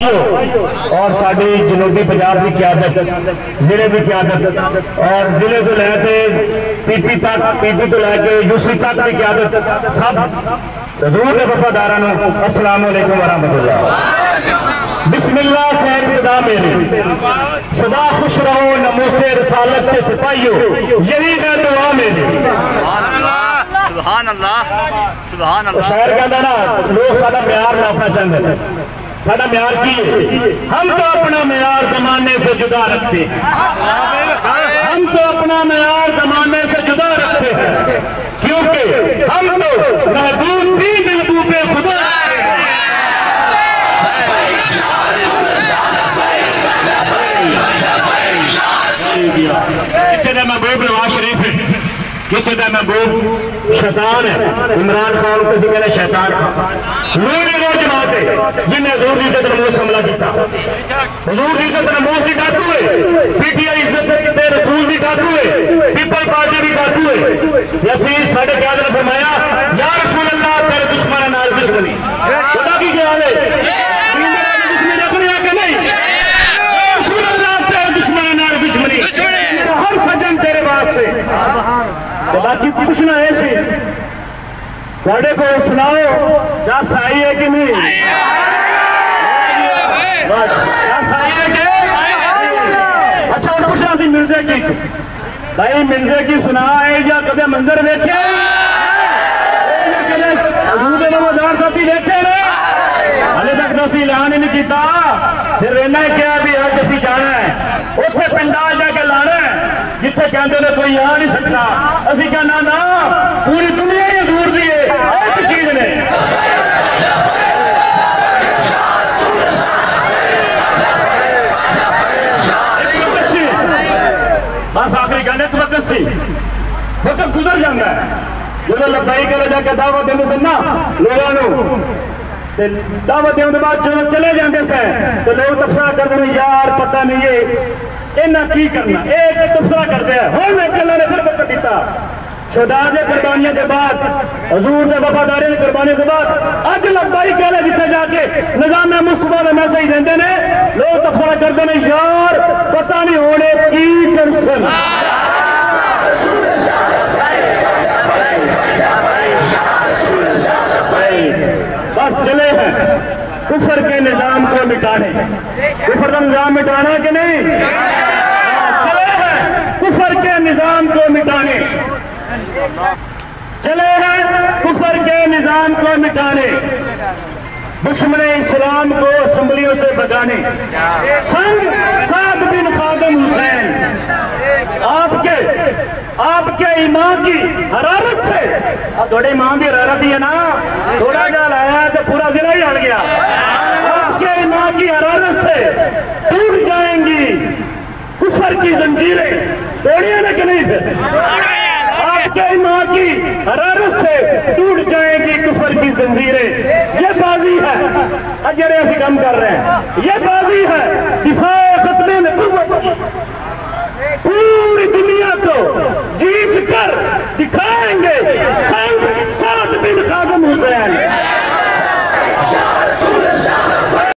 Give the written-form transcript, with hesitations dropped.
اور ساری جنوبی پنجاب کی قیادت، ضلع کی قیادت اور ضلع تو لے کے پی پی تو لے کے یو سی تک کی قیادت، سب حضور کے وفادارانو السلام علیکم ورحمۃ اللہ۔ بسم اللہ سے ابتدا میری، سدا خوش رہو ناموس رسالت کے سپاہیوں، یہی ہے دعا میری۔ سبحان اللہ سبحان اللہ۔ شاعر کہتا نا لوگ سارا معیار ناپنا چاہتے ہیں، سارا معیار کی ہے، ہم تو اپنا معیار زمانے سے جدا رکھتے ہیں، ہم تو اپنا معیار زمانے سے جدا رکھتے ہیں، کیونکہ ہم تو محبوب بھی محبوب خدا کسی نے محبوب نواز شریف ہے، کسی نے محبوب شیطان ہے، عمران خان کسی کہنے شیطان خان، لوگ وہ جماعت ہے جن نے حضور کی عزت نموز حملہ کیتا، حضور کی عزت نموز بھی ڈاکو ہے، پی ٹی آئی عزت رسول بھی ڈاکو ہے، پیپل پارٹی بھی ڈاکو ہے۔ یسیر ساڑھے قیادت نے فرمایا یا رسول اللہ تیرے دشمن نال دشمنی، خدا کی کیا ہے دشمنی رکھنے ہے کہ نہیں؟ رسول اللہ تیرے دشمن نال دشمنی، ہر فجن تیرے واسطے۔ باقی پوچھنا ہے سی تھوڑے کو سناؤ کیا سائی ہے کہ نہیں؟ کیا سائی ہے کہ؟ اچھا انہوں پوچھنا سی مرزے کی، بھائی مرزے کی سنا ہے یا کبھی منظر دیکھے حضور نوازار ساتھی دیکھے رہے حالے تک نسی اعلان ہی نہیں کیتا، پھر رہنا ہے کیا بھی آج اسی جانا ہے اتھے پنڈال جا کے لانا ہے جتھے کہندے نے کوئی آ نہیں سکتا، اسی کہنا نا پوری دنیا ہی حضور دیے ایک چیز نے۔ بس آخری کہنے ایک وقت سی، وقت گزر جاندہ ہے جو لبائی کے وجہ کے دعوت دینے سے نا لوگانو دعوت دینے بعد جو چلے جاندے سے تو لوگ تفسرہ کر دیں یار پتہ نہیں یہ انہاں کی کرنا، ایک تفسرہ کر دیا ہون میں اللہ نے پھر وقت دیتا شہداء دے قربانیاں کے بعد حضور دے وفاداری دے قربانیاں کے بعد اج لبائی کہلے جتے جا کے نظام مصطفیٰ دے میسیج دیندے نے لوگ تفسرہ کر دیں یار پتہ نہیں ہونے کی کرسن بس چلے ہیں کفر کے نظام کو مٹانے، کفر کا نظام مٹانا کہ نہیں؟ چلے ہیں کفر کے نظام کو مٹانے، چلے ہیں کفر کے نظام کو مٹانے، دشمن اسلام کو اسمبلیوں سے بگانے، سنگ سعد بن خادم حسین آپ کے ایمان کی حرارت سے، اب تھوڑے ایمان کی حرارت ہی ہے نا، تھوڑا جا لایا ہے تو پورا ضلع ہی ہل گیا، آپ کے ایمان کی حرارت سے ٹوٹ جائیں گی کفر کی زنجیریں، توڑیے نا کہ نہیں پھر؟ آپ کے ایمان کی حرارت سے ٹوٹ جائیں گی کفر کی زنجیریں، یہ بازی ہے اجرے سے کم کر رہے ہیں، یہ بازی ہے دفاع ختم نبوت، پوری دنیا کو جیت کر دکھائیں گے